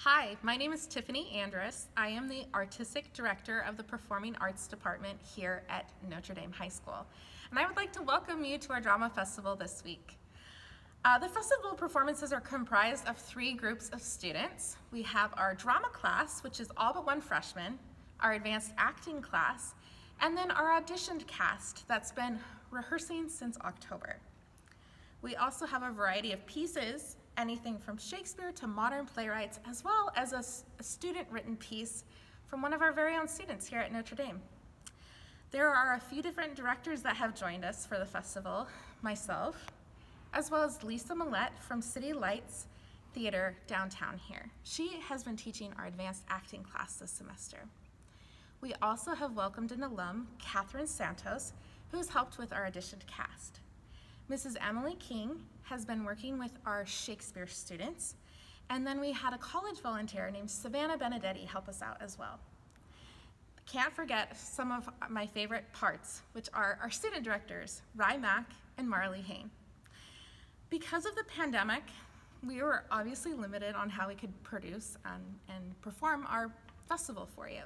Hi, my name is Tiffany Andrus. I am the Artistic Director of the Performing Arts Department here at Notre Dame High School. And I would like to welcome you to our Drama Festival this week. The festival performances are comprised of three groups of students. We have our drama class, which is all but one freshman, our advanced acting class, and then our auditioned cast that's been rehearsing since October. We also have a variety of pieces, anything from Shakespeare to modern playwrights, as well as a student-written piece from one of our very own students here at Notre Dame. There are a few different directors that have joined us for the festival, myself, as well as Lisa Millette from City Lights Theater downtown here. She has been teaching our advanced acting class this semester. We also have welcomed an alum, Catherine Santos, who has helped with our auditioned cast. Mrs. Emily King has been working with our Shakespeare students, and then we had a college volunteer named Savannah Benedetti help us out as well. Can't forget some of my favorite parts, which are our student directors, Rye Mack and Marley Hain. Because of the pandemic, we were obviously limited on how we could produce and perform our festival for you.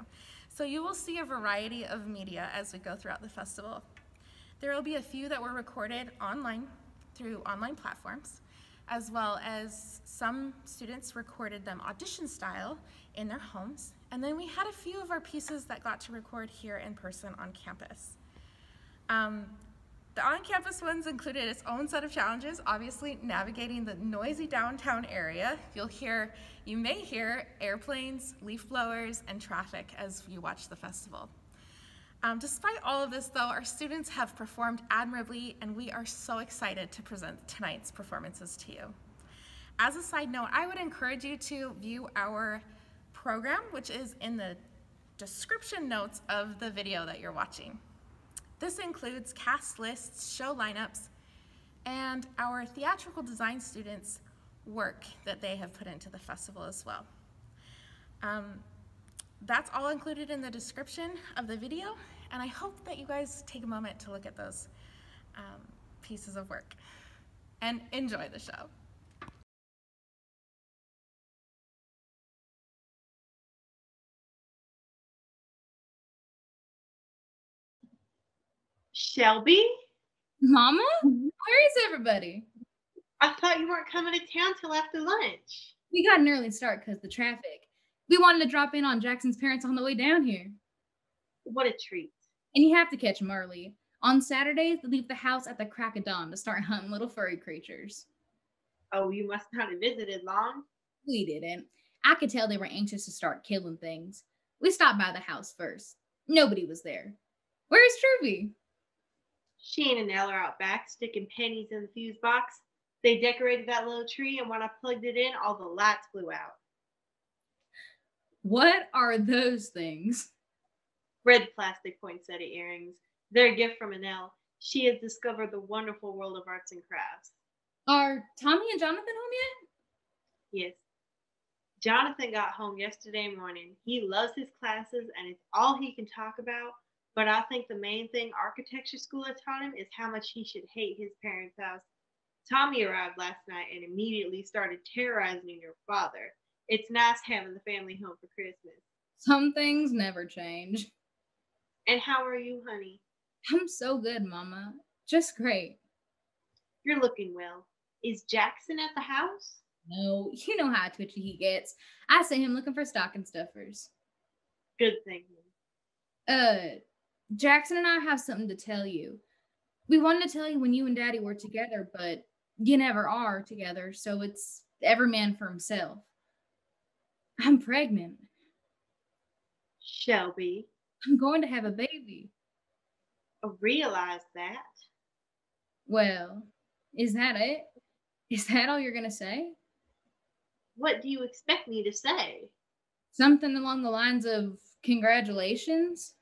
So you will see a variety of media as we go throughout the festival. There will be a few that were recorded online through online platforms, as well as some students recorded them audition style in their homes. And then we had a few of our pieces that got to record here in person on campus. The on-campus ones included its own set of challenges, obviously navigating the noisy downtown area. You may hear airplanes, leaf blowers, and traffic as you watch the festival. Despite all of this, though, our students have performed admirably, and we are so excited to present tonight's performances to you. As a side note, I would encourage you to view our program, which is in the description notes of the video that you're watching. This includes cast lists, show lineups, and our theatrical design students' work that they have put into the festival as well. That's all included in the description of the video, and I hope that you guys take a moment to look at those pieces of work and enjoy the show. Shelby? Mama? Where is everybody? I thought you weren't coming to town till after lunch. We got an early start because of the traffic. We wanted to drop in on Jackson's parents on the way down here. What a treat. And you have to catch them early. On Saturdays, they leave the house at the crack of dawn to start hunting little furry creatures. Oh, you must not have visited long. We didn't. I could tell they were anxious to start killing things. We stopped by the house first. Nobody was there. Where's Truby? She and Annelle are out back sticking pennies in the fuse box. They decorated that little tree, and when I plugged it in, all the lights blew out. What are those things? Red plastic poinsettia earrings. They're a gift from Annelle. She has discovered the wonderful world of arts and crafts. Are Tommy and Jonathan home yet? Yes. Jonathan got home yesterday morning. He loves his classes, and it's all he can talk about. But I think the main thing architecture school has taught him is how much he should hate his parents' house. Tommy arrived last night and immediately started terrorizing your father. It's nice having the family home for Christmas. Some things never change. And how are you, honey? I'm so good, Mama. Just great. You're looking well. Is Jackson at the house? No, you know how twitchy he gets. I sent him looking for stocking stuffers. Good thing. Jackson and I have something to tell you. We wanted to tell you when you and Daddy were together, but you never are together, so it's every man for himself. I'm pregnant. Shelby. I'm going to have a baby. I realize that. Well, is that it? Is that all you're going to say? What do you expect me to say? Something along the lines of congratulations?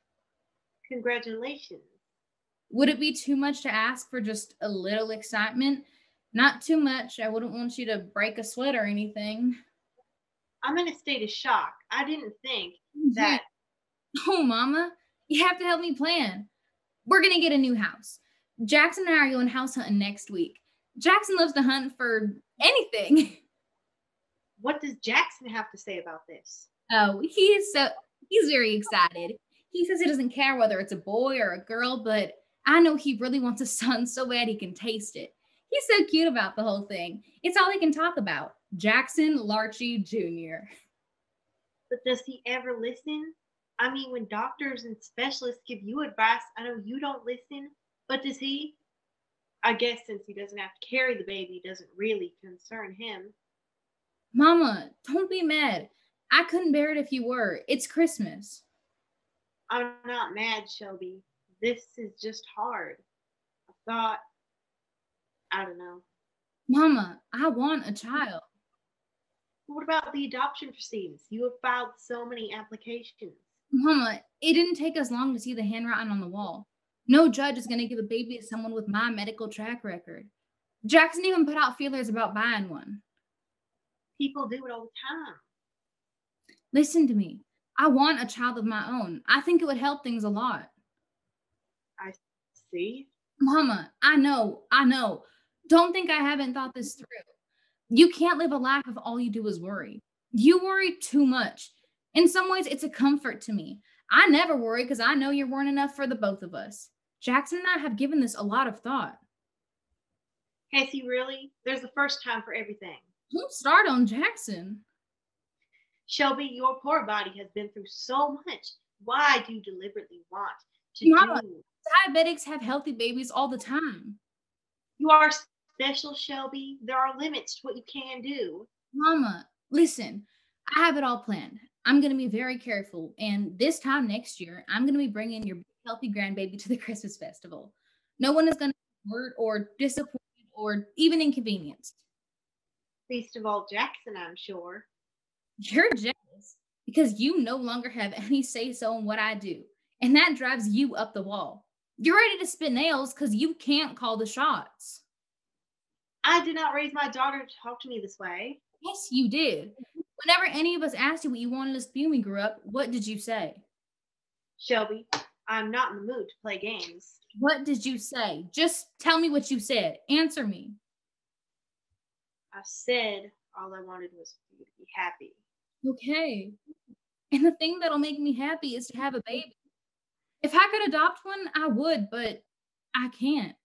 Congratulations. Would it be too much to ask for just a little excitement? Not too much. I wouldn't want you to break a sweat or anything. I'm in a state of shock. I didn't think that... Oh, Mama, you have to help me plan. We're going to get a new house. Jackson and I are going house hunting next week. Jackson loves to hunt for anything. What does Jackson have to say about this? Oh, he's very excited. He says he doesn't care whether it's a boy or a girl, but I know he really wants a son so bad he can taste it. He's so cute about the whole thing. It's all he can talk about. Jackson Larchie Jr. But does he ever listen? I mean, when doctors and specialists give you advice, I know you don't listen, but does he? I guess since he doesn't have to carry the baby, it doesn't really concern him. Mama, don't be mad. I couldn't bear it if you were. It's Christmas. I'm not mad, Shelby. This is just hard. I thought, I don't know. Mama, I want a child. What about the adoption proceedings? You have filed so many applications. Mama, it didn't take us long to see the handwriting on the wall. No judge is going to give a baby to someone with my medical track record. Jackson even put out feelers about buying one. People do it all the time. Listen to me. I want a child of my own. I think it would help things a lot. I see. Mama, I know. Don't think I haven't thought this through. You can't live a life if all you do is worry. You worry too much. In some ways, it's a comfort to me. I never worry because I know you're worrying enough for the both of us. Jackson and I have given this a lot of thought. Has he really? There's a first time for everything. Don't start on Jackson. Shelby, your poor body has been through so much. Why do you deliberately want to Mama, do? Diabetics have healthy babies all the time. You are special, Shelby. There are limits to what you can do. Mama, listen, I have it all planned. I'm going to be very careful. And this time next year, I'm going to be bringing your healthy grandbaby to the Christmas festival. No one is going to be hurt or disappointed or even inconvenienced. Least of all Jackson, I'm sure. You're jealous because you no longer have any say-so in what I do. And that drives you up the wall. You're ready to spit nails because you can't call the shots. I did not raise my daughter to talk to me this way. Yes, you did. Whenever any of us asked you what you wanted us to be when we grew up, what did you say? Shelby, I'm not in the mood to play games. What did you say? Just tell me what you said. Answer me. I said all I wanted was for you to be happy. Okay. And the thing that'll make me happy is to have a baby. If I could adopt one, I would, but I can't.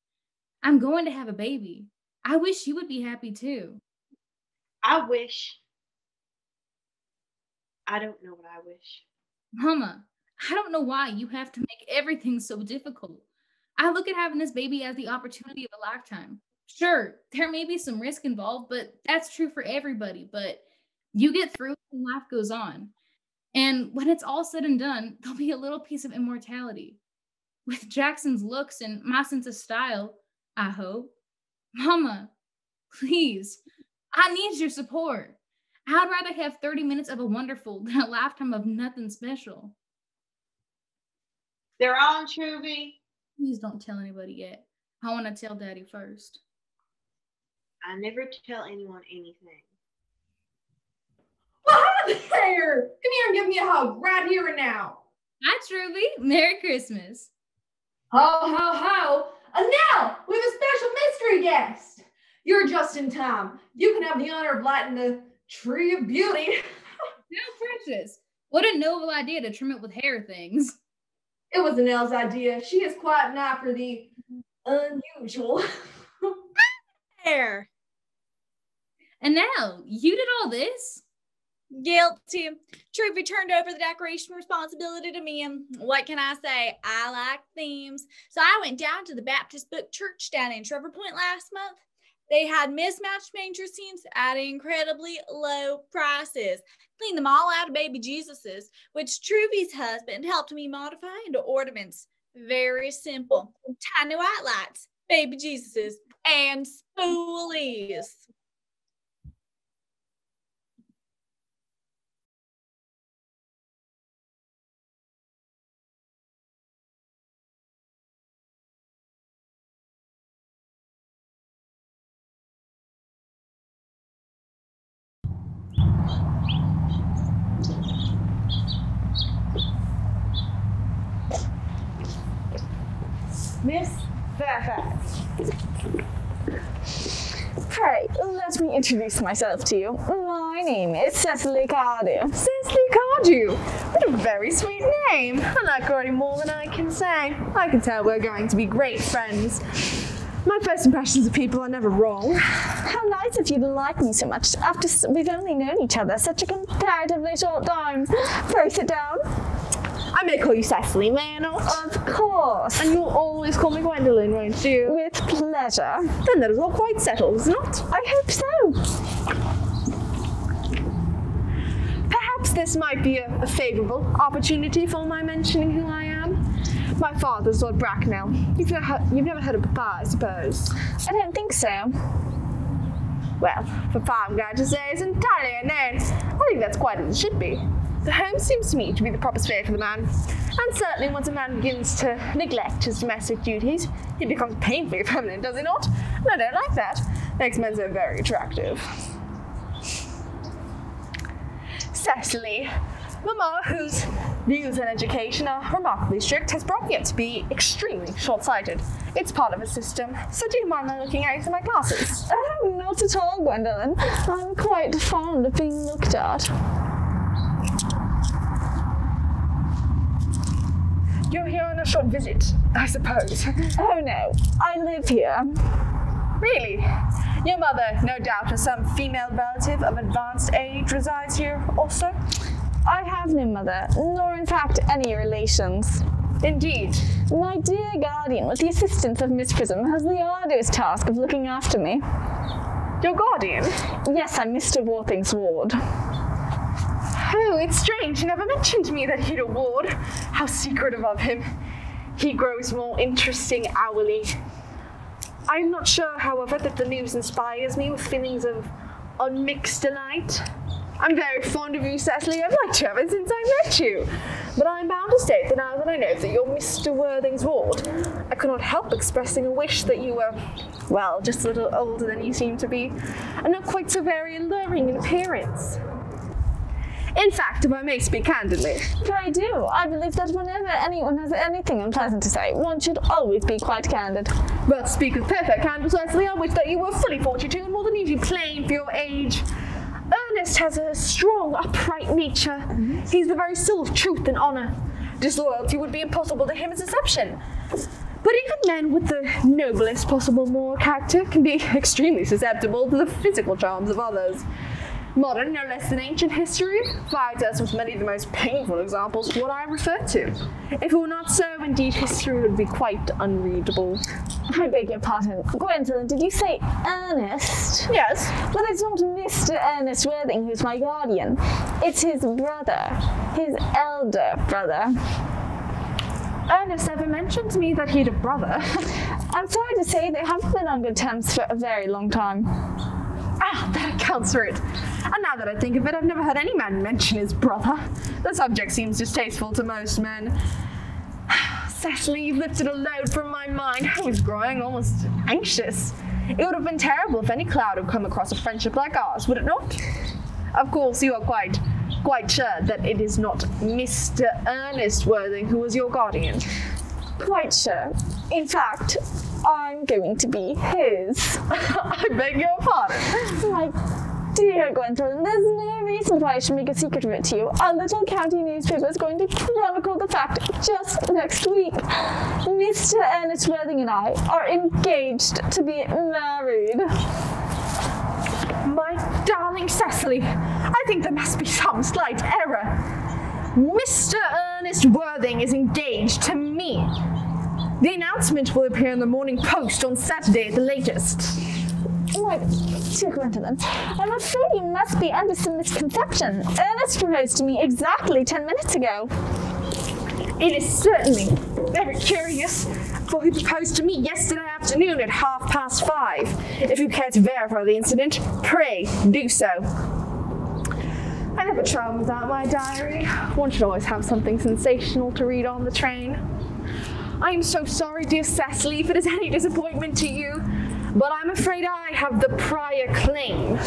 I'm going to have a baby. I wish you would be happy too. I don't know what I wish. Mama, I don't know why you have to make everything so difficult. I look at having this baby as the opportunity of a lifetime. Sure, there may be some risk involved, but that's true for everybody. But you get through it and life goes on. And when it's all said and done, there'll be a little piece of immortality. With Jackson's looks and my sense of style, I hope. Mama, please, I need your support. I'd rather have 30 minutes of a wonderful than a lifetime of nothing special. They're on, Truby. Please don't tell anybody yet. I want to tell Daddy first. I never tell anyone anything. Well, hi there! Come here and give me a hug right here and now. Hi, Truby. Merry Christmas. Ho, ho, ho. And now we have a special mystery guest. You're just in time. You can have the honor of lighting the tree of beauty. How precious. What a noble idea to trim it with hair things. It was Annelle's idea. She is quite an eye for the unusual. There. And now, you did all this? Guilty. Truby turned over the decoration responsibility to me, and what can I say? I like themes. So I went down to the Baptist Book Church down in Trevor Point last month. They had mismatched manger scenes at incredibly low prices. Cleaned them all out of baby Jesuses, which Truby's husband helped me modify into ornaments. Very simple. Tiny white lights, baby Jesuses, and spoolies. Miss Fairfax. Pray, let me introduce myself to you. My name is Cecily Cardew. Cecily Cardew. What a very sweet name. I like already more than I can say. I can tell we're going to be great friends. My first impressions of people are never wrong. How nice of you to like me so much after we've only known each other such a comparatively short time. Pray sit down. I may call you Cecily, may I not? Of course. And you'll always call me Gwendolyn, won't you? With pleasure. Then that is all quite settled, is it not? I hope so. Perhaps this might be a favourable opportunity for my mentioning who I am. My father's Lord Bracknell. You've never heard of Papa, I suppose? I don't think so. Well, Papa, I'm glad to say, is entirely unknown. I think that's quite as it should be. The home seems to me to be the proper sphere for the man. And certainly once a man begins to neglect his domestic duties, he becomes painfully effeminate, does he not? And I don't like that. Makes men so very attractive. Cecily, Mamma, whose views on education are remarkably strict, has brought me up to be extremely short-sighted. It's part of a system, so do you mind my looking at my glasses? Oh, not at all, Gwendolyn. I'm quite fond of being looked at. You're here on a short visit, I suppose. Oh no, I live here. Really? Your mother, no doubt, or some female relative of advanced age resides here also? I have no mother, nor in fact any relations. Indeed. My dear guardian, with the assistance of Miss Prism, has the arduous task of looking after me. Your guardian? Yes, I'm Mr. Worthing's ward. Oh, it's strange. He never mentioned to me that he'd a ward. How secretive of him. He grows more interesting hourly. I'm not sure, however, that the news inspires me with feelings of unmixed delight. I'm very fond of you, Cecily. I've liked you ever since I met you. But I'm bound to state that now that I know that you're Mr. Worthing's ward, I could not help expressing a wish that you were, well, just a little older than you seem to be, and not quite so very alluring in appearance. In fact, if I may speak candidly. I do. I believe that whenever anyone has anything unpleasant to say, one should always be quite candid. Well, to speak with perfect candor, Cecily, I wish that you were fully 42 and more than usually plain for your age. Ernest has a strong, upright nature. He's the very soul of truth and honour. Disloyalty would be impossible to him as deception. But even men with the noblest possible moral character can be extremely susceptible to the physical charms of others. Modern, no less than ancient history, provides us with many of the most painful examples of what I refer to. If it were not so, indeed, history would be quite unreadable. I beg your pardon. Gwendolyn, did you say Ernest? Yes. But it's not Mr. Ernest Worthing who's my guardian. It's his brother, his elder brother. Ernest never mentioned to me that he had a brother. I'm sorry to say they haven't been on good terms for a very long time. Ah, that accounts for it. And now that I think of it, I've never heard any man mention his brother. The subject seems distasteful to most men. Cecily, you've lifted a load from my mind. I was growing almost anxious. It would have been terrible if any cloud had come across a friendship like ours, would it not? Of course, you are quite sure that it is not Mr. Ernest Worthing who was your guardian. Quite sure. In fact, I'm going to be his. I beg your pardon. My dear Gwendolyn, there's no reason why I should make a secret of it to you. Our little county newspaper is going to chronicle the fact just next week. Mr. Ernest Worthing and I are engaged to be married. My darling Cecily, I think there must be some slight error. Mr. Ernest Worthing is engaged to me. The announcement will appear in the Morning Post on Saturday at the latest. My dear Gwendolyn, I'm afraid you must be under some misconception. Ernest proposed to me exactly 10 minutes ago. It is certainly very curious, for he proposed to me yesterday afternoon at 5:30. If you care to verify the incident, pray do so. I never travel without my diary. One should always have something sensational to read on the train. I am so sorry, dear Cecily, if it is any disappointment to you, but I'm afraid I have the prior claim.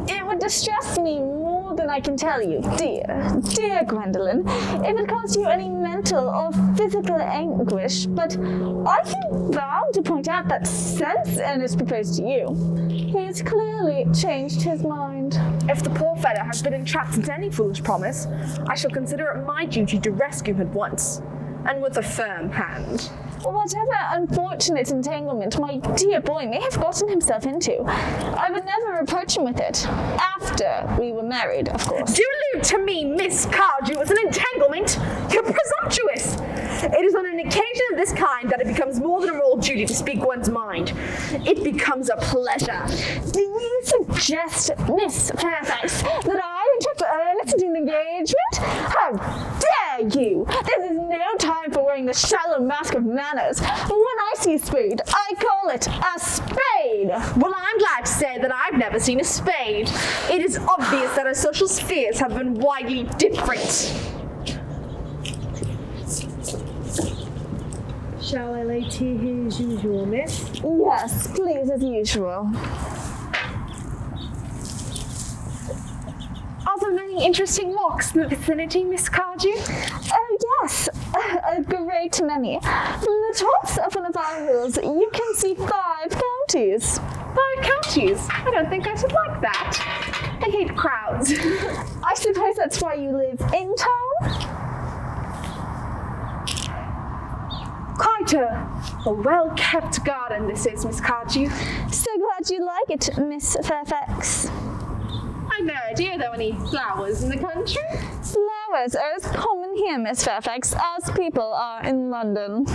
It would distress me more than I can tell you, dear Gwendolyn, if it caused you any mental or physical anguish, but I feel bound to point out that since Ernest proposed to you, he's clearly changed his mind. If the poor fellow has been entrapped into any foolish promise, I shall consider it my duty to rescue him at once, and with a firm hand. Whatever unfortunate entanglement my dear boy may have gotten himself into, I would never reproach him with it. After we were married, of course. Do you allude to me, Miss Cardew, as an entanglement? You're presumptuous! It is on an occasion of this kind that it becomes more than a moral duty to speak one's mind. It becomes a pleasure. Do you suggest, Miss Fairfax, that I interrupt Ernest in engagement? How dare you! This is no time for wearing the shallow mask of manners. When I see a spade, I call it a spade. Well, I'm glad to say that I've never seen a spade. It is obvious that our social spheres have been widely different. Shall I lay tea here as usual, miss? Yes, please, as usual. Are there many interesting walks in the vicinity, Miss Cardew? Oh, yes, a great many. From the tops of one of our hills, you can see 5 counties. 5 counties? I don't think I should like that. I hate crowds. I suppose that's why you live in town? Quite a well-kept garden this is, Miss Cardew. So glad you like it, Miss Fairfax. I've no idea there are any flowers in the country. Flowers are as common here, Miss Fairfax, as people are in London.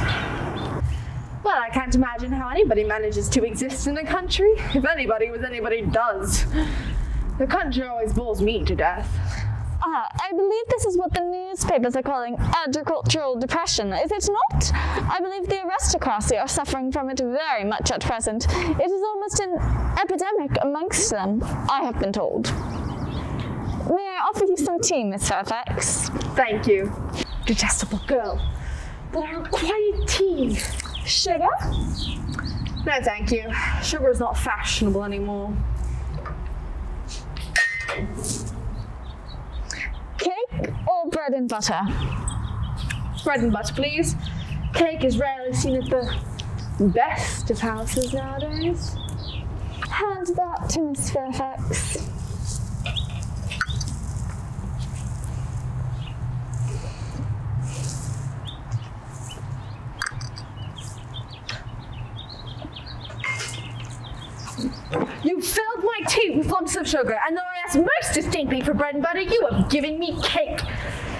Well, I can't imagine how anybody manages to exist in the country, if anybody with anybody does. The country always bores me to death. I believe this is what the newspapers are calling agricultural depression, is it not? I believe the aristocracy are suffering from it very much at present. It is almost an epidemic amongst them, I have been told. May I offer you some tea, Miss Fairfax? Thank you. Detestable girl. But I require tea. Sugar? No, thank you. Sugar is not fashionable anymore. Cake or bread and butter? Bread and butter, please. Cake is rarely seen at the best of houses nowadays. Hand that to Miss Fairfax. You filled my tea with lumps of sugar, and though I asked most distinctly for bread and butter, you have given me cake.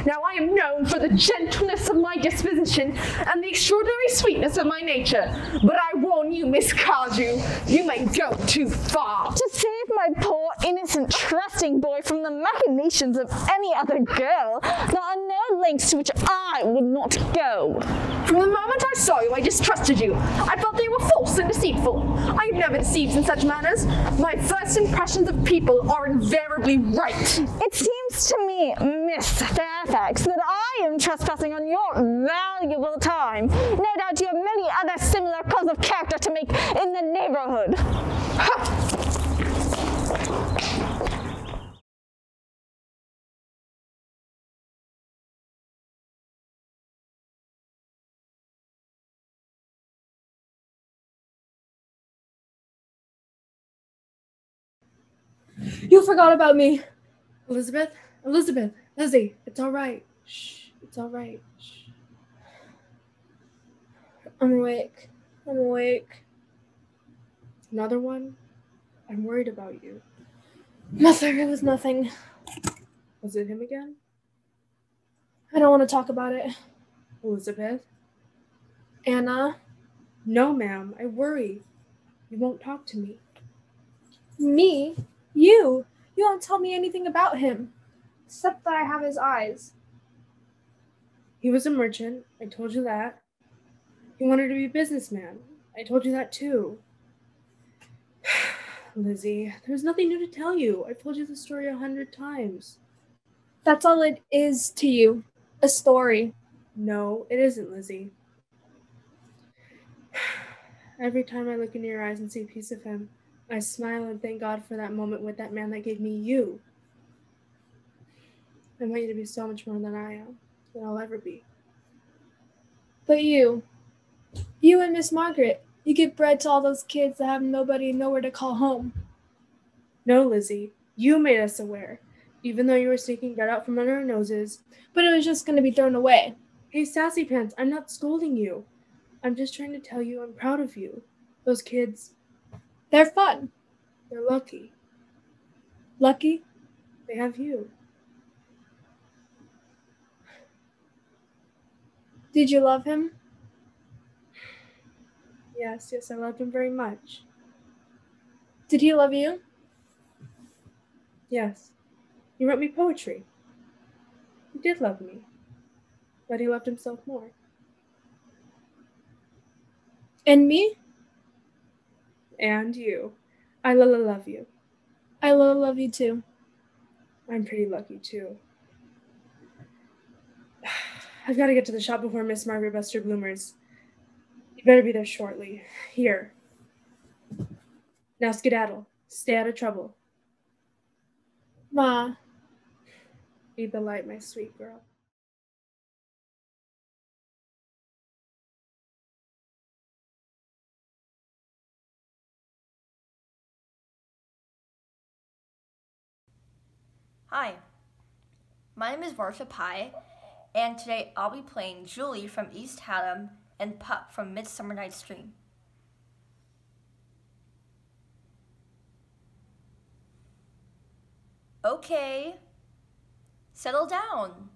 Now I am known for the gentleness of my disposition and the extraordinary sweetness of my nature, but I warn you, Miss Cardew, you may go too far. To save my poor, innocent, trusting boy from the machinations of any other girl, there are no lengths to which I would not go. From the moment I saw you, I distrusted you. I felt that you were false and deceitful. I have never deceived in such matters. My first impressions of people are invariably right. It seems to me, Miss Fairfax, that I am trespassing on your valuable time. No doubt you have many other similar calls of character to make in the neighborhood. Ha! You forgot about me. Elizabeth? Lizzie, it's all right. Shh, it's all right. Shh. I'm awake. Another one? I'm worried about you. Nothing, it was nothing. Was it him again? I don't want to talk about it. Elizabeth? Anna? No, ma'am, I worry. You won't talk to me. Me? You don't tell me anything about him, except that I have his eyes. He was a merchant, I told you that. He wanted to be a businessman, I told you that too. Lizzie, there's nothing new to tell you. I've told you the story 100 times. That's all it is to you, a story. No, it isn't, Lizzie. Every time I look into your eyes and see a piece of him, I smile and thank God for that moment with that man that gave me you. I want you to be so much more than I am, than I'll ever be. But you and Miss Margaret, you give bread to all those kids that have nobody nowhere to call home. No, Lizzie, you made us aware, even though you were sneaking bread out from under our noses. But it was just going to be thrown away. Hey, Sassy Pants, I'm not scolding you. I'm just trying to tell you I'm proud of you. Those kids, They're fun. they're lucky. Lucky? They have you. Did you love him? Yes, I loved him very much. Did he love you? Yes, he wrote me poetry. He did love me, but he loved himself more. And me? And you. I love you. I love you too. I'm pretty lucky, too. I've got to get to the shop before Miss Margaret busts her bloomers. You better be there shortly. Here. Now skedaddle. Stay out of trouble. Ma. Be the light, my sweet girl. Hi, my name is Marsha Pye, and today I'll be playing Julie from East Haddam and Pup from Midsummer Night's Dream. Okay, settle down.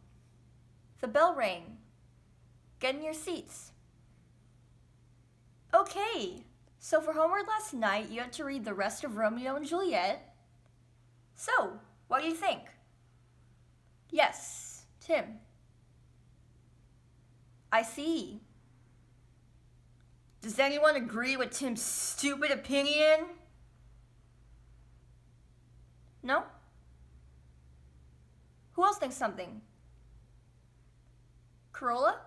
The bell rang. Get in your seats. Okay, so for homework last night, you had to read the rest of Romeo and Juliet. So, what do you think? Yes, Tim. I see. Does anyone agree with Tim's stupid opinion? No? Who else thinks something? Corolla?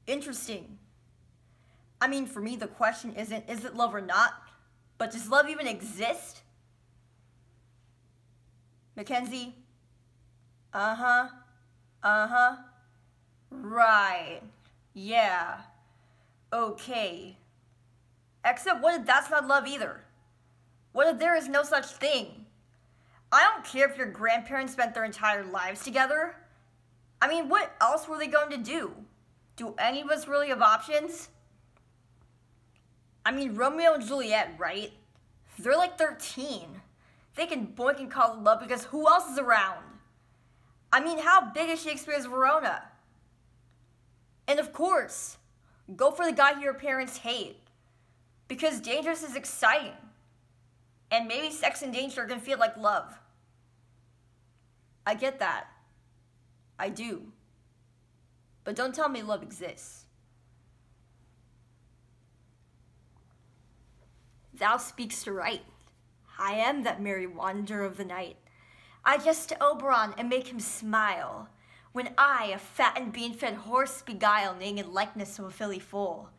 Interesting. I mean, for me, the question isn't, is it love or not? But does love even exist? Mackenzie? Uh-huh. Right. Yeah. Okay. Except what if that's not love either? What if there is no such thing? I don't care if your grandparents spent their entire lives together. I mean, what else were they going to do? Do any of us really have options? I mean, Romeo and Juliet, right? They're like 13. They can boink and call it love because who else is around? I mean, how big is Shakespeare's Verona? And of course, go for the guy your parents hate. Because dangerous is exciting. And maybe sex and danger can feel like love. I get that. I do. But don't tell me love exists. Thou speak'st aright. I am that merry wanderer of the night. I jest to Oberon and make him smile, when I, a fat and bean-fed horse, beguile naked likeness of a filly foal.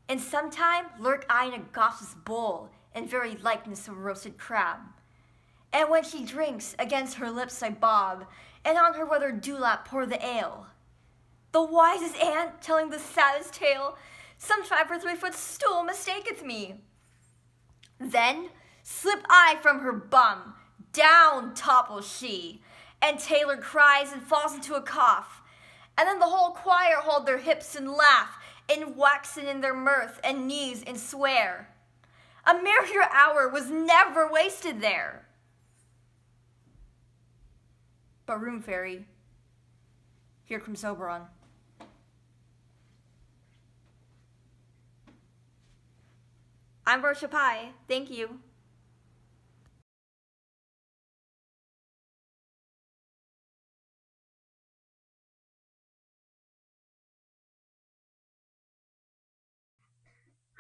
And sometime lurk I in a gossip's bowl, in very likeness of a roasted crab. And when she drinks, against her lips I bob, and on her weather dewlap pour the ale. The wisest ant telling the saddest tale, some 5 or 3 foot stool mistaketh me. Then slip I from her bum, down topples she, and Taylor cries and falls into a cough. And then the whole choir hold their hips and laugh, and waxen in their mirth, and knees and swear. A merrier hour was never wasted there. But room fairy, here comes Oberon. I'm Marsha Pye, thank you.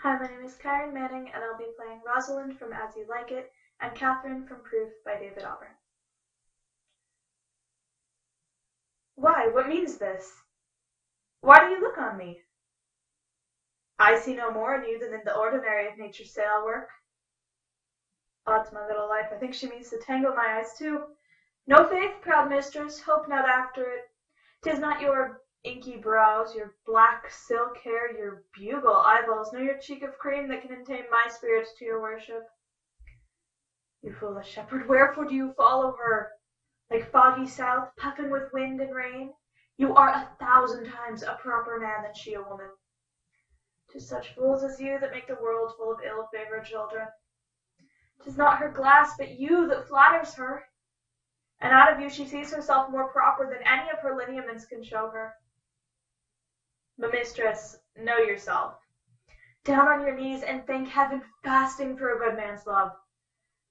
Hi, my name is Karen Manning, and I'll be playing Rosalind from As You Like It and Catherine from Proof by David Auburn. Why, what means this? Why do you look on me? I see no more in you than in the ordinary of nature's sail work. Odds my little life, I think she means to tangle my eyes too. No faith, proud mistress, hope not after it. 'Tis not your inky brows, your black silk hair, your bugle eyeballs, nor your cheek of cream that can entame my spirit to your worship. You foolish shepherd, wherefore do you follow her? Like foggy south, puffing with wind and rain? You are 1,000 times a proper man than she a woman. 'Tis such fools as you that make the world full of ill-favored children. 'Tis not her glass, but you that flatters her. And out of you she sees herself more proper than any of her lineaments can show her. But mistress, know yourself. Down on your knees and thank heaven, fasting for a good man's love.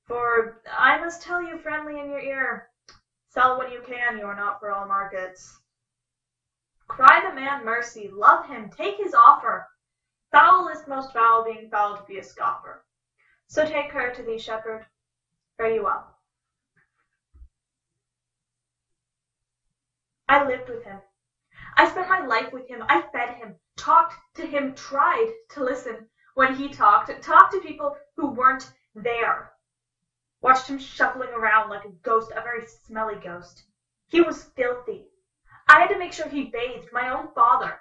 For I must tell you friendly in your ear, sell when you can, you are not for all markets. Cry the man mercy, love him, take his offer. Foul is most foul, being foul to be a scoffer. So take her to thee, shepherd. Fare you well. I lived with him. I spent my life with him. I fed him, talked to him, tried to listen when he talked to people who weren't there. Watched him shuffling around like a ghost, a very smelly ghost. He was filthy. I had to make sure he bathed, my own father.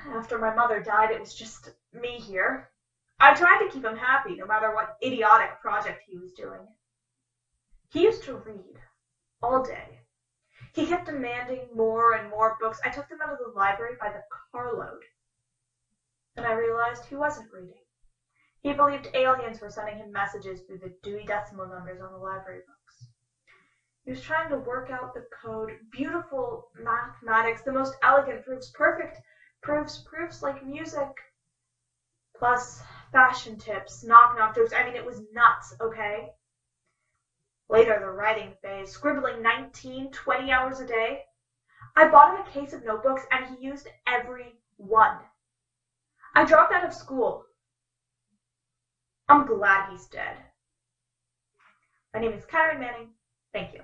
After my mother died, it was just me here. I tried to keep him happy, no matter what idiotic project he was doing. He used to read all day. He kept demanding more and more books. I took them out of the library by the carload. Then I realized he wasn't reading. He believed aliens were sending him messages through the Dewey Decimal numbers on the library books. He was trying to work out the code, beautiful mathematics, the most elegant proofs, perfect proofs like music, plus fashion tips, knock-knock jokes. I mean, it was nuts, okay? Later, the writing phase, scribbling 19, 20 hours a day. I bought him a case of notebooks, and he used every one. I dropped out of school. I'm glad he's dead. My name is Karen Manning. Thank you.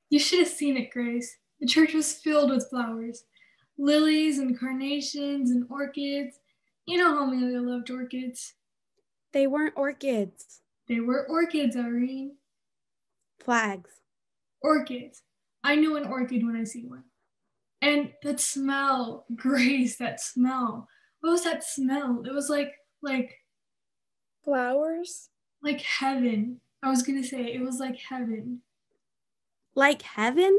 You should have seen it, Grace. The church was filled with flowers. Lilies and carnations and orchids. You know how Amelia loved orchids. They weren't orchids. They were orchids, Irene. Flags. Orchids. I know an orchid when I see one. And that smell, Grace, that smell. What was that smell? It was like Flowers? like heaven. I was gonna say it was like heaven. Like heaven?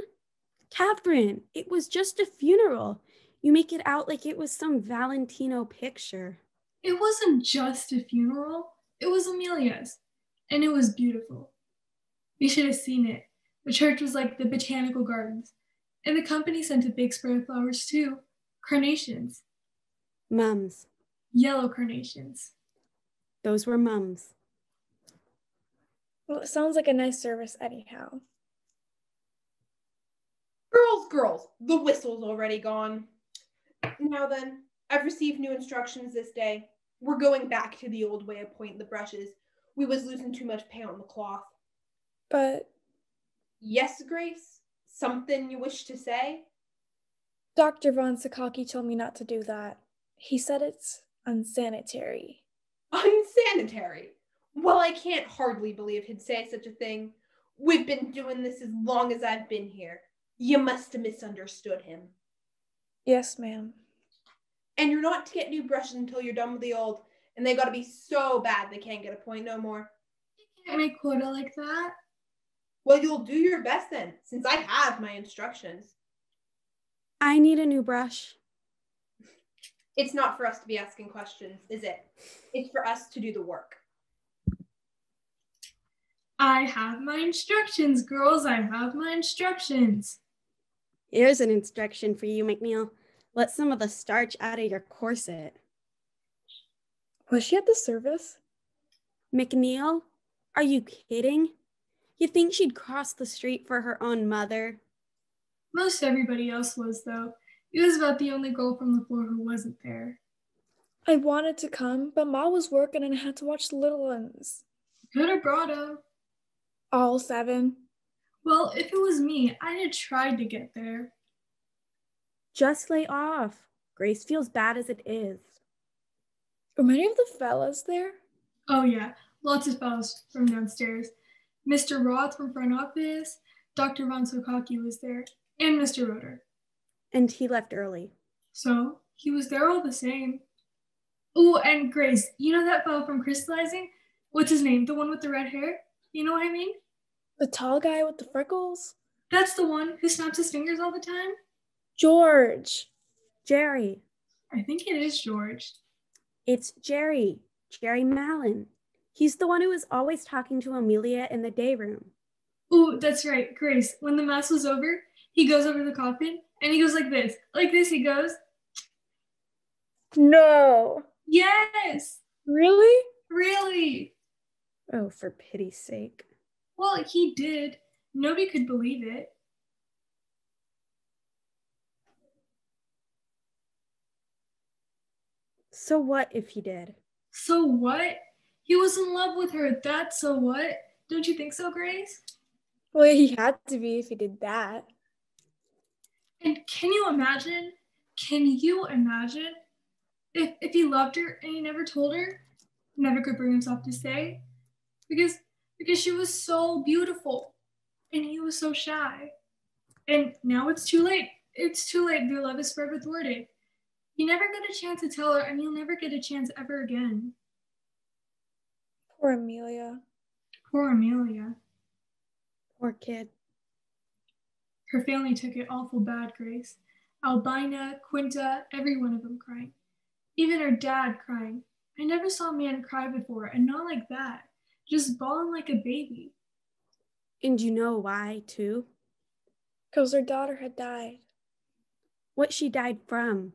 Catherine, it was just a funeral. You make it out like it was some Valentino picture. It wasn't just a funeral. It was Amelia's. And it was beautiful. You should have seen it. The church was like the botanical gardens. And the company sent a big spray of flowers too. Carnations. Mums. Yellow carnations. Those were mums. Well, it sounds like a nice service anyhow. Girls, the whistle's already gone. Now then, I've received new instructions this day. We're going back to the old way of pointing the brushes. We was losing too much paint on the cloth. But Yes, Grace? Something you wish to say? Dr. Von Sakaki told me not to do that. He said it's unsanitary. Unsanitary? Well, I can't hardly believe he'd say such a thing. We've been doing this as long as I've been here. You must have misunderstood him. Yes, ma'am. And you're not to get new brushes until you're done with the old, and they gotta be so bad they can't get a point no more. You can't make quota like that. Well, you'll do your best then, since I have my instructions. I need a new brush. It's not for us to be asking questions, is it? It's for us to do the work. I have my instructions, girls. I have my instructions. Here's an instruction for you, McNeil. Let some of the starch out of your corset. Was she at the service? McNeil, are you kidding? You think she'd cross the street for her own mother? Most everybody else was, though. It was about the only girl from the floor who wasn't there. I wanted to come, but Ma was working and I had to watch the little ones. Could have brought him. All 7. Well, if it was me, I'd have tried to get there. Just lay off. Grace feels bad as it is. Were many of the fellas there? Oh yeah, lots of fellows from downstairs. Mr. Roth from front office, Dr. Von Sokaki was there, and Mr. Roeder. And he left early. So, he was there all the same. Oh, and Grace, you know that fellow from Crystallizing? What's his name? The one with the red hair? You know what I mean? The tall guy with the freckles? That's the one who snaps his fingers all the time? George. Jerry. I think it is George. It's Jerry. Jerry Mallon. He's the one who was always talking to Amelia in the day room. Oh, that's right, Grace. When the mass was over, he goes over the coffin, and he goes like this. Like this, he goes. No. Yes! Really? Really? Oh, for pity's sake. Well, he did. Nobody could believe it. So what if he did? So what? He was in love with her. That's so what? Don't you think so, Grace? Well, he had to be if he did that. And can you imagine if he loved her and he never told her, never could bring himself to say, because she was so beautiful and he was so shy. And now it's too late. It's too late. Their love is forever thwarted. He never got a chance to tell her, and he'll never get a chance ever again. Poor Amelia. Poor Amelia. Poor kid. Her family took it awful bad, Grace. Albina, Quinta, every one of them crying. Even her dad crying. I never saw a man cry before, and not like that. Just bawling like a baby. And you know why, too? Because her daughter had died. What she died from.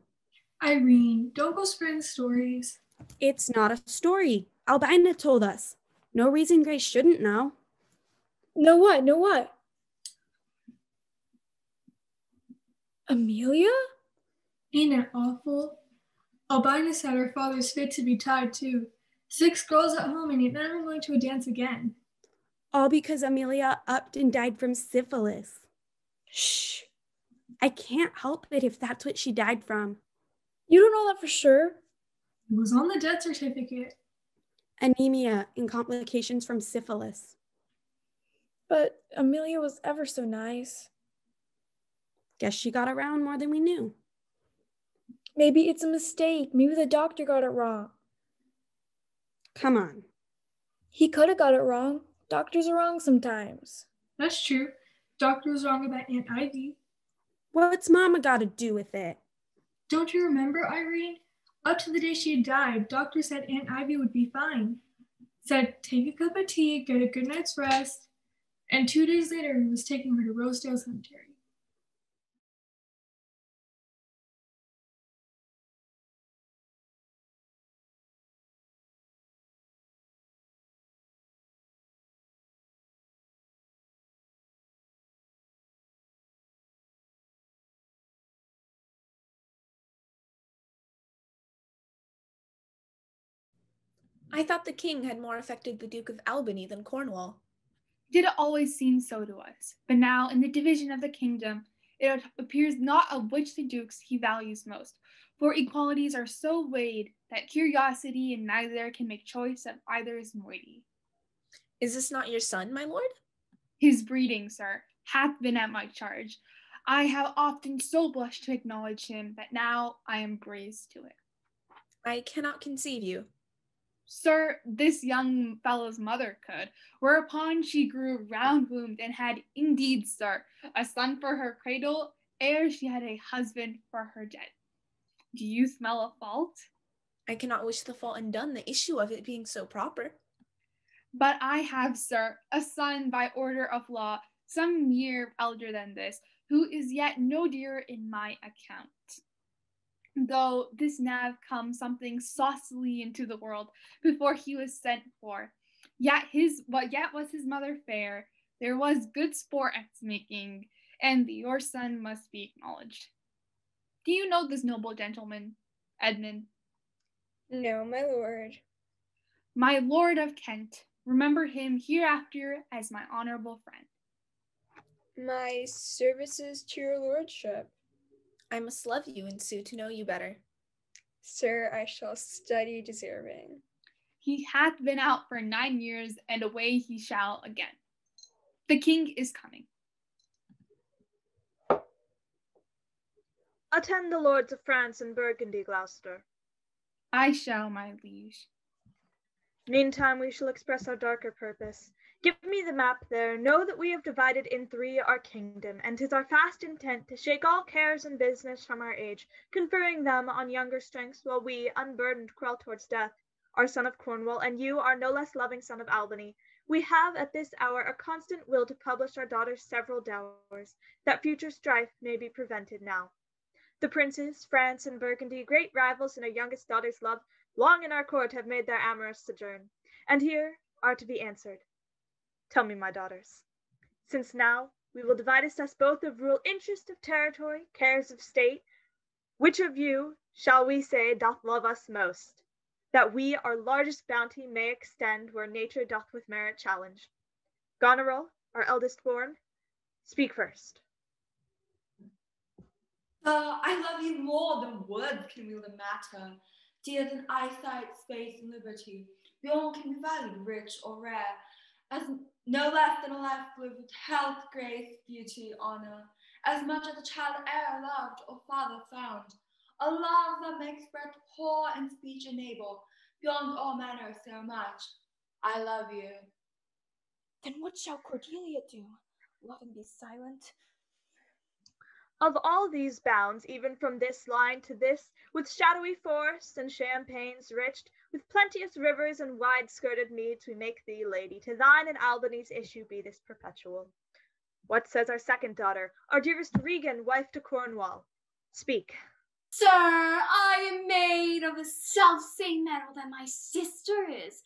Irene, don't go spreading stories. It's not a story. Albina told us. No reason Grace shouldn't know. Know what? Know what? Amelia? Ain't it awful? Albina said her father's fit to be tied too. 6 girls at home and ain't never going to a dance again. All because Amelia upped and died from syphilis. Shh. I can't help it if that's what she died from. You don't know that for sure? It was on the death certificate. Anemia and complications from syphilis. But Amelia was ever so nice. Guess she got around more than we knew. Maybe it's a mistake. Maybe the doctor got it wrong. Come on. He could have got it wrong. Doctors are wrong sometimes. That's true. Doctor was wrong about Aunt Ivy. What's Mama got to do with it? Don't you remember, Irene? Up to the day she had died, doctor said Aunt Ivy would be fine. Said, take a cup of tea, get a good night's rest. And 2 days later, he was taking her to Rosedale Cemetery. I thought the king had more affected the Duke of Albany than Cornwall. Did it always seem so to us? But now, in the division of the kingdom, it appears not of which the dukes he values most, for equalities are so weighed that curiosity and neither can make choice of either is moiety. Is this not your son, my lord? His breeding, sir, hath been at my charge. I have often so blushed to acknowledge him that now I am braced to it. I cannot conceive you. Sir, this young fellow's mother could, whereupon she grew round-wombed and had indeed, sir, a son for her cradle, ere she had a husband for her dead. Do you smell a fault? I cannot wish the fault undone, the issue of it being so proper. But I have, sir, a son by order of law, some year elder than this, who is yet no dearer in my account. Though this knave come something saucily into the world before he was sent for, yet was his mother fair, there was good sport at his making, and your son must be acknowledged. Do you know this noble gentleman, Edmund? No, my lord. My Lord of Kent. Remember him hereafter as my honorable friend. My services to your lordship. I must love you and sue to know you better. Sir, I shall study deserving. He hath been out for 9 years, and away he shall again. The king is coming. Attend the lords of France and Burgundy, Gloucester. I shall, my liege. Meantime, we shall express our darker purpose. Give me the map there. Know that we have divided in 3 our kingdom, and 'tis our fast intent to shake all cares and business from our age, conferring them on younger strengths, while we, unburdened, crawl towards death. Our son of Cornwall, and you, our no less loving son of Albany, we have at this hour a constant will to publish our daughter's several dowers, that future strife may be prevented now. The princes, France and Burgundy, great rivals in our youngest daughter's love, long in our court have made their amorous sojourn, and here are to be answered. Tell me, my daughters, since now we will divide us both of rule, interest of territory, cares of state, which of you, shall we say, doth love us most, that we our largest bounty may extend where nature doth with merit challenge? Goneril, our eldest born, speak first. I love you more than words can really matter, dear than eyesight, space, and liberty. Beyond can be valued, rich or rare, as no less than a life lived with health, grace, beauty, honor, as much as a child e'er loved or father found. A love that makes breath poor and speech enable, beyond all manner so much. I love you. Then what shall Cordelia do? Love and be silent? Of all these bounds, even from this line to this, with shadowy forests and champaigns riched, with plenteous rivers and wide-skirted meads, we make thee, lady, to thine and Albany's issue be this perpetual. What says our second daughter, our dearest Regan, wife to Cornwall? Speak. Sir, I am made of the self-same metal that my sister is.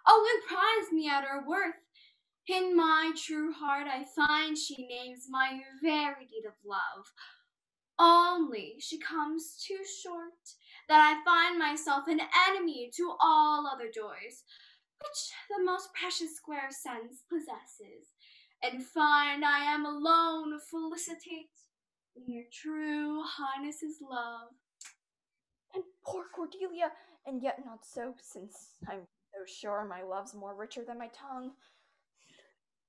Oh, and prize me at her worth. In my true heart I find she names my very deed of love. Only she comes too short, that I find myself an enemy to all other joys, which the most precious square of sense possesses, and find I am alone felicitate in your true highness's love. And poor Cordelia, and yet not so, since I'm so sure my love's more richer than my tongue.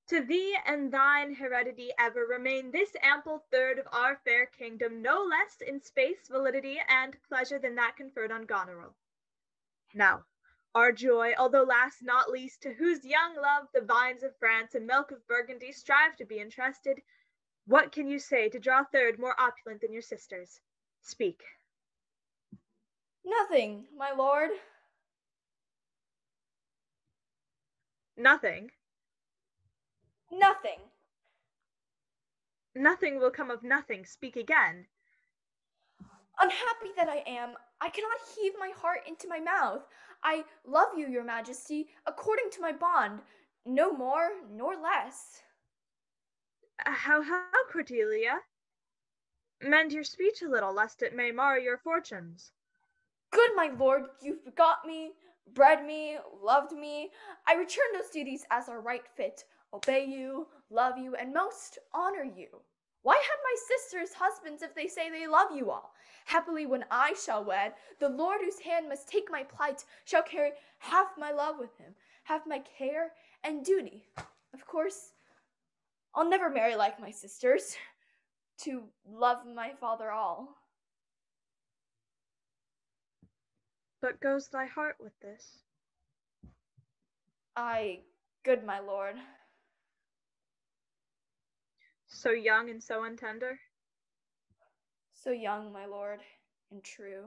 To thee and thine heredity ever remain this ample third of our fair kingdom, no less in space, validity, and pleasure than that conferred on Goneril. Now, our joy, although last not least, to whose young love the vines of France and milk of Burgundy strive to be entrusted, what can you say to draw third more opulent than your sisters? Speak. Nothing, my lord. Nothing? Nothing. Nothing will come of nothing. Speak again. Unhappy that I am, I cannot heave my heart into my mouth. I love you, your majesty, according to my bond, no more nor less. How, Cordelia? Mend your speech a little, lest it may mar your fortunes. Good my lord, you begot me, bred me, loved me. I return those duties as are right fit, obey you, love you, and most honor you. Why have my sisters husbands if they say they love you all? Happily when I shall wed, the lord whose hand must take my plight shall carry half my love with him, half my care and duty. Of course, I'll never marry like my sisters, to love my father all. But goes thy heart with this? Aye, good my lord. So young and so untender? So young, my lord, and true.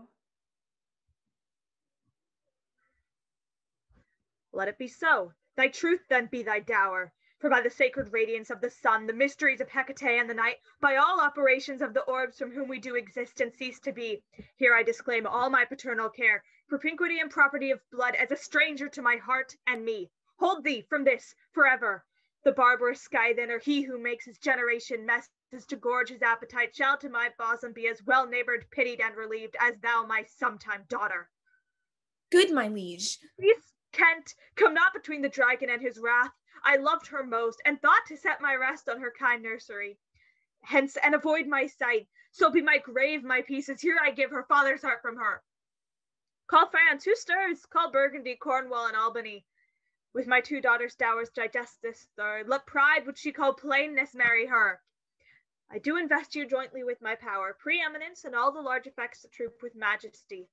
Let it be so. Thy truth then be thy dower. For by the sacred radiance of the sun, the mysteries of Hecate and the night, by all operations of the orbs from whom we do exist and cease to be, here I disclaim all my paternal care, propinquity and property of blood, as a stranger to my heart and me. Hold thee from this forever. The barbarous sky then, or he who makes his generation mess to gorge his appetite shall to my bosom be as well neighbored, pitied, and relieved as thou my sometime daughter. Good, my liege. Peace, Kent, come not between the dragon and his wrath. I loved her most, and thought to set my rest on her kind nursery. Hence, and avoid my sight, so be my grave my pieces, here I give her father's heart from her. Call France, who stirs? Call Burgundy, Cornwall, and Albany. With my 2 daughters' dowers digest this third. Let pride, which she called plainness, marry her. I do invest you jointly with my power, preeminence, and all the large effects that troop with majesty.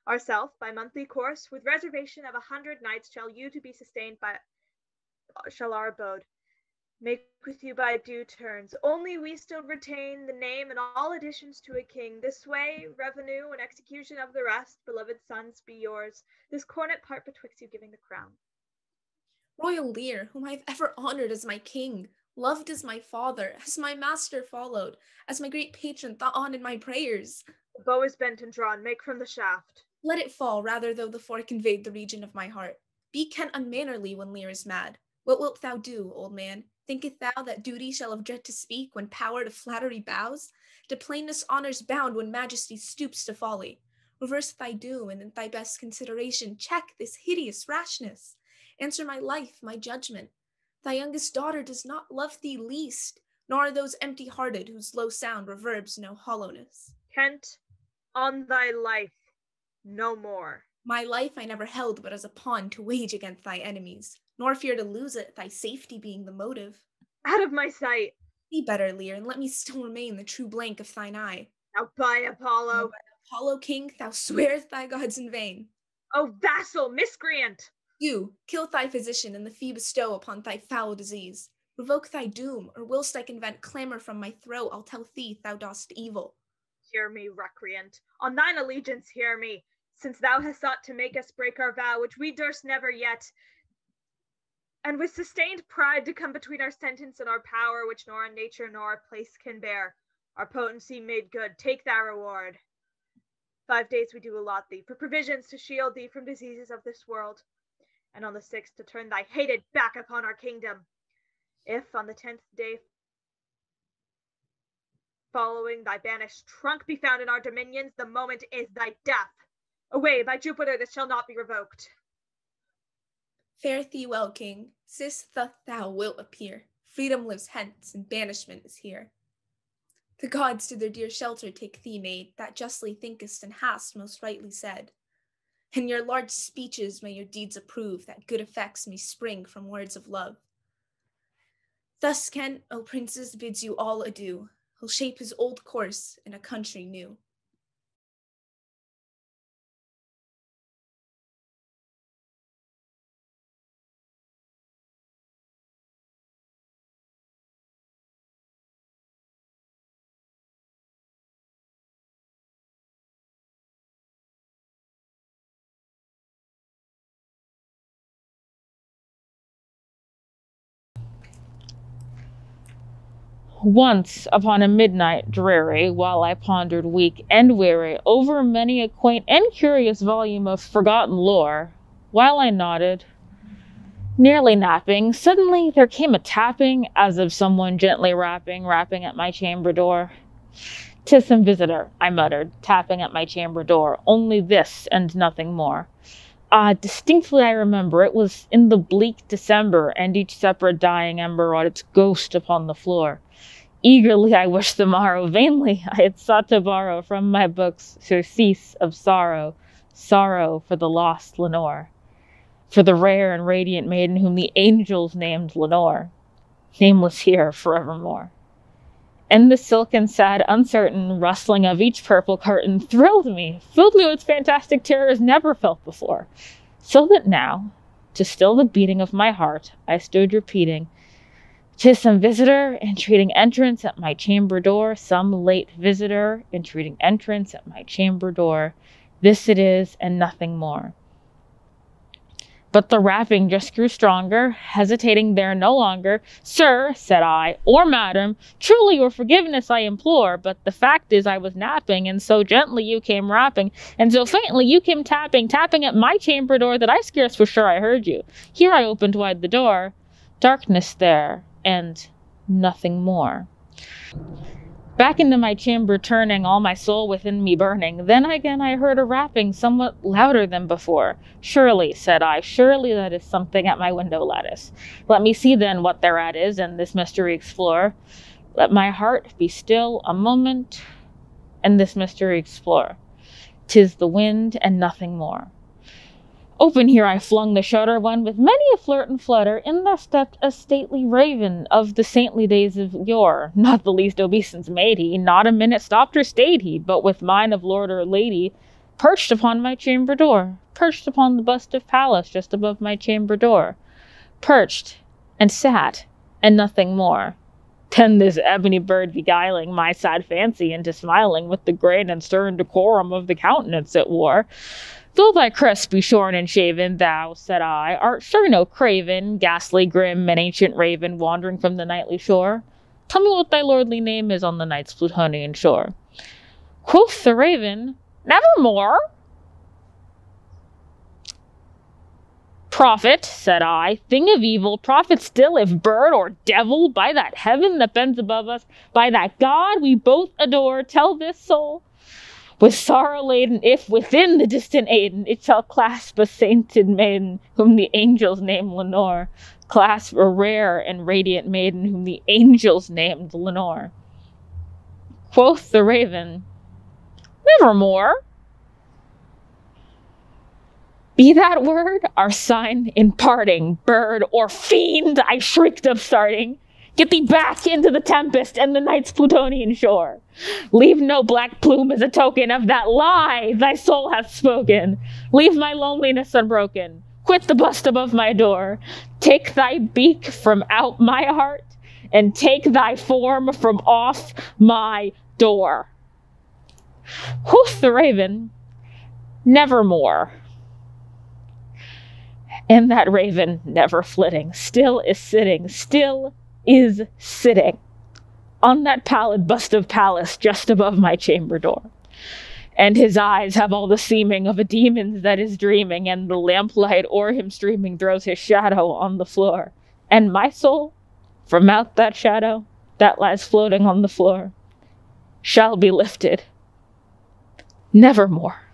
Ourself, by monthly course, with reservation of 100 knights, shall you to be sustained by shall our abode make with you by due turns. Only we still retain the name and all additions to a king. This way, revenue and execution of the rest, beloved sons, be yours. This cornet part betwixt you giving the crown. Royal Lear, whom I have ever honored as my king, loved as my father, as my master followed, as my great patron thought on in my prayers. The bow is bent and drawn, make from the shaft. Let it fall, rather though the fork invade the region of my heart. Be Kent unmannerly when Lear is mad. What wilt thou do, old man? Thinkest thou that duty shall have dread to speak when power to flattery bows? To plainness honor's bound when majesty stoops to folly. Reverse thy doom, and in thy best consideration check this hideous rashness. Answer my life, my judgment. Thy youngest daughter does not love thee least, nor are those empty-hearted whose low sound reverbs no hollowness. Kent, on thy life, no more. My life I never held but as a pawn to wage against thy enemies, nor fear to lose it, thy safety being the motive. Out of my sight. Be better, Lear, and let me still remain the true blank of thine eye. Now by Apollo. Now by Apollo, king, thou swearest thy gods in vain. O vassal, miscreant! You, kill thy physician, and the fee bestow upon thy foul disease. Revoke thy doom, or whilst I can vent clamour from my throat, I'll tell thee thou dost evil. Hear me, recreant. On thine allegiance hear me, since thou hast sought to make us break our vow, which we durst never yet, and with sustained pride to come between our sentence and our power, which nor our nature nor our place can bear. Our potency made good, take thy reward. 5 days we do allot thee, for provisions to shield thee from diseases of this world, and on the 6th to turn thy hated back upon our kingdom. If on the 10th day following thy banished trunk be found in our dominions, the moment is thy death. Away, by Jupiter, this shall not be revoked. Fare thee well, king. Sis thou wilt appear. Freedom lives hence, and banishment is here. The gods to their dear shelter take thee, maid, that justly thinkest and hast most rightly said. In your large speeches may your deeds approve, that good effects may spring from words of love. Thus Kent, O princes, bids you all adieu. He'll shape his old course in a country new. Once upon a midnight dreary, while I pondered weak and weary over many a quaint and curious volume of forgotten lore, while I nodded, nearly napping, suddenly there came a tapping, as of someone gently rapping at my chamber door. "'Tis some visitor," I muttered, tapping at my chamber door, "only this and nothing more." Distinctly I remember, it was in the bleak December, and each separate dying ember wrought its ghost upon the floor. Eagerly I wished the morrow, vainly I had sought to borrow from my books surcease of sorrow, sorrow for the lost Lenore, for the rare and radiant maiden whom the angels named Lenore, nameless here forevermore. And the silken, sad, uncertain rustling of each purple curtain thrilled me, filled me with fantastic terrors never felt before, so that now, to still the beating of my heart, I stood repeating, "'Tis some visitor entreating entrance at my chamber door, some late visitor entreating entrance at my chamber door. This it is, and nothing more." But the rapping just grew stronger, hesitating there no longer. "Sir," said I, "or madam, truly your forgiveness I implore, but the fact is I was napping, and so gently you came rapping, and so faintly you came tapping at my chamber door that I scarce was sure I heard you. Here I opened wide the door, darkness there, and nothing more." Back into my chamber turning, all my soul within me burning. Then again I heard a rapping somewhat louder than before. Surely, said I, surely that is something at my window lattice. Let me see then what thereat is, and this mystery explore. Let my heart be still a moment, and this mystery explore. 'Tis the wind and nothing more. Open here I flung the shutter, when with many a flirt and flutter in there stepped a stately raven of the saintly days of yore. Not the least obeisance made he, not a minute stopped or stayed he, but with mine of lord or lady perched upon my chamber door, perched upon the bust of Pallas just above my chamber door, perched and sat and nothing more. Then this ebony bird beguiling my sad fancy into smiling with the grave and stern decorum of the countenance it wore. Though thy crest be shorn and shaven, thou, said I, art sure no craven, ghastly, grim, and ancient raven, wandering from the nightly shore. Tell me what thy lordly name is on the night's Plutonian shore. Quoth the raven, nevermore. Prophet, said I, thing of evil, prophet still, if bird or devil, by that heaven that bends above us, by that God we both adore, tell this soul, with sorrow laden, if within the distant Aden it shall clasp a sainted maiden, whom the angels name Lenore, clasp a rare and radiant maiden, whom the angels named Lenore. Quoth the raven, nevermore. Be that word our sign in parting, bird or fiend, I shrieked upstarting. Get thee back into the tempest and the night's Plutonian shore. Leave no black plume as a token of that lie thy soul hath spoken. Leave my loneliness unbroken. Quit the bust above my door. Take thy beak from out my heart, and take thy form from off my door. Quoth the raven, nevermore. And that raven, never flitting, still is sitting, still is sitting on that pallid bust of Pallas just above my chamber door. And his eyes have all the seeming of a demon's that is dreaming, and the lamplight o'er him streaming throws his shadow on the floor. And my soul, from out that shadow that lies floating on the floor, shall be lifted nevermore.